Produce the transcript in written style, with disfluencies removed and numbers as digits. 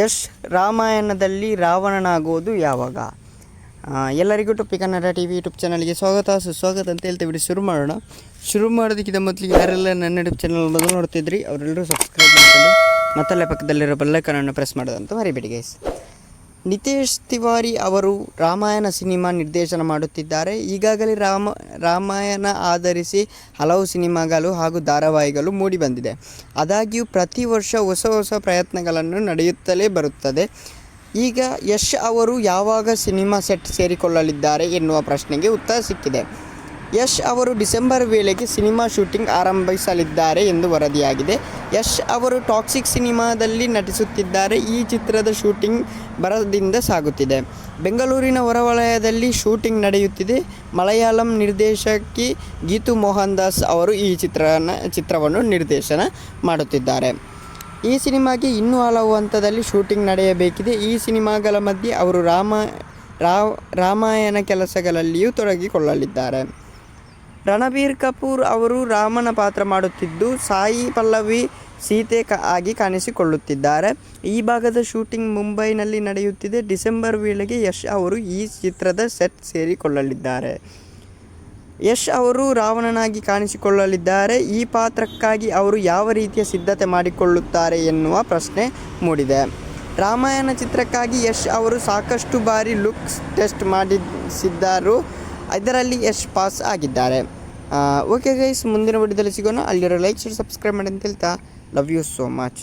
ಯಶ್ ರಾಮಾಯಣದಲ್ಲಿ ರಾವಣನಾಗುವುದು ಯಾವಾಗ? ಎಲ್ಲರಿಗೂ ಟೊಪ್ಪಿ ಕನ್ನಡ ಟಿ ವಿ ಯೂಟ್ಯೂಬ್ ಚಾನಲ್ಗೆ ಸುಸ್ವಾಗತ ಅಂತ ಹೇಳ್ತಾ ವಿಡಿಯೋ ಶುರು ಮಾಡೋದಕ್ಕಿಂತ ಮೊದಲು ಯಾರೆಲ್ಲ ನನ್ನ ಯೂಟ್ಯೂಬ್ ಚಾನಲ್ ಮೊದಲು ನೋಡ್ತಿದ್ರಿ ಅವರೆಲ್ಲರೂ ಸಬ್ಸ್ಕ್ರೈಬ್ ಮಾಡ್ಕೊಂಡು ಮತ್ತಲ್ಲೇ ಪಕ್ಕದಲ್ಲಿರೋ ಬೆಲ್ಲೈಕನನ್ನು ಪ್ರೆಸ್ ಮಾಡೋದಂತ ಮರಿಬೇಡಿ ಗೈಸ್. ನಿತೇಶ್ ತಿವಾರಿ ಅವರು ರಾಮಾಯಣ ಸಿನಿಮಾ ನಿರ್ದೇಶನ ಮಾಡುತ್ತಿದ್ದಾರೆ. ಈಗಾಗಲೇ ರಾಮಾಯಣ ಆಧರಿಸಿ ಹಲವು ಸಿನಿಮಾಗಳು ಹಾಗೂ ಧಾರಾವಾಹಿಗಳು ಮೂಡಿಬಂದಿದೆ. ಆದಾಗ್ಯೂ ಪ್ರತಿ ವರ್ಷ ಹೊಸ ಪ್ರಯತ್ನಗಳನ್ನು ನಡೆಯುತ್ತಲೇ ಬರುತ್ತದೆ. ಈಗ ಯಶ್ ಅವರು ಯಾವಾಗ ಸಿನಿಮಾ ಸೆಟ್ ಸೇರಿಕೊಳ್ಳಲಿದ್ದಾರೆ ಎನ್ನುವ ಪ್ರಶ್ನೆಗೆ ಉತ್ತರ ಸಿಕ್ಕಿದೆ. ಯಶ್ ಅವರು ಡಿಸೆಂಬರ್ ವೇಳೆಗೆ ಸಿನಿಮಾ ಶೂಟಿಂಗ್ ಆರಂಭಿಸಲಿದ್ದಾರೆ ಎಂದು ವರದಿಯಾಗಿದೆ. ಯಶ್ ಅವರು ಟಾಕ್ಸಿಕ್ ಸಿನಿಮಾದಲ್ಲಿ ನಟಿಸುತ್ತಿದ್ದಾರೆ. ಈ ಚಿತ್ರದ ಶೂಟಿಂಗ್ ಭರದಿಂದ ಸಾಗುತ್ತಿದೆ. ಬೆಂಗಳೂರಿನ ಹೊರವಲಯದಲ್ಲಿ ಶೂಟಿಂಗ್ ನಡೆಯುತ್ತಿದೆ. ಮಲಯಾಳಂ ನಿರ್ದೇಶಕಿ ಗೀತು ಮೋಹನ್ ದಾಸ್ ಅವರು ಈ ಚಿತ್ರವನ್ನು ನಿರ್ದೇಶನ ಮಾಡುತ್ತಿದ್ದಾರೆ. ಈ ಸಿನಿಮಾಗೆ ಇನ್ನೂ ಹಲವು ಹಂತದಲ್ಲಿ ಶೂಟಿಂಗ್ ನಡೆಯಬೇಕಿದೆ. ಈ ಸಿನಿಮಾಗಳ ಮಧ್ಯೆ ಅವರು ರಾಮಾಯಣ ಕೆಲಸಗಳಲ್ಲಿಯೂ ತೊಡಗಿಕೊಳ್ಳಲಿದ್ದಾರೆ. ರಣಬೀರ್ ಕಪೂರ್ ಅವರು ರಾಮನ ಪಾತ್ರ ಮಾಡುತ್ತಿದ್ದು, ಸಾಯಿ ಪಲ್ಲವಿ ಸೀತೆ ಆಗಿ ಕಾಣಿಸಿಕೊಳ್ಳುತ್ತಿದ್ದಾರೆ. ಈ ಭಾಗದ ಶೂಟಿಂಗ್ ಮುಂಬೈನಲ್ಲಿ ನಡೆಯುತ್ತಿದೆ. ಡಿಸೆಂಬರ್ ವೇಳೆಗೆ ಯಶ್ ಅವರು ಈ ಚಿತ್ರದ ಸೆಟ್ ಸೇರಿಕೊಳ್ಳಲಿದ್ದಾರೆ. ಯಶ್ ಅವರು ರಾವಣನಾಗಿ ಕಾಣಿಸಿಕೊಳ್ಳಲಿದ್ದಾರೆ. ಈ ಪಾತ್ರಕ್ಕಾಗಿ ಅವರು ಯಾವ ರೀತಿಯ ಸಿದ್ಧತೆ ಮಾಡಿಕೊಳ್ಳುತ್ತಾರೆ ಎನ್ನುವ ಪ್ರಶ್ನೆ ಮೂಡಿದೆ. ರಾಮಾಯಣ ಚಿತ್ರಕ್ಕಾಗಿ ಯಶ್ ಅವರು ಸಾಕಷ್ಟು ಬಾರಿ ಲುಕ್ಸ್ ಟೆಸ್ಟ್ ಮಾಡಿಸಿದ್ದರು. ಇದರಲ್ಲಿ ಯಶ್ ಪಾಸ್ ಆಗಿದ್ದಾರೆ. ಓಕೆ ಗೈಸ್, ಮುಂದಿನ ವಿಡಿಯೋದಲ್ಲಿ ಸಿಗೋಣ. ಅಲ್ಲಿರೋ ಲೈಕ್ ಶೇರ್ ಸಬ್ಸ್ಕ್ರೈಬ್ ಮಾಡಿ ಅಂತ ಹೇಳ್ತಾ ಲವ್ ಯು ಸೋ ಮಚ್.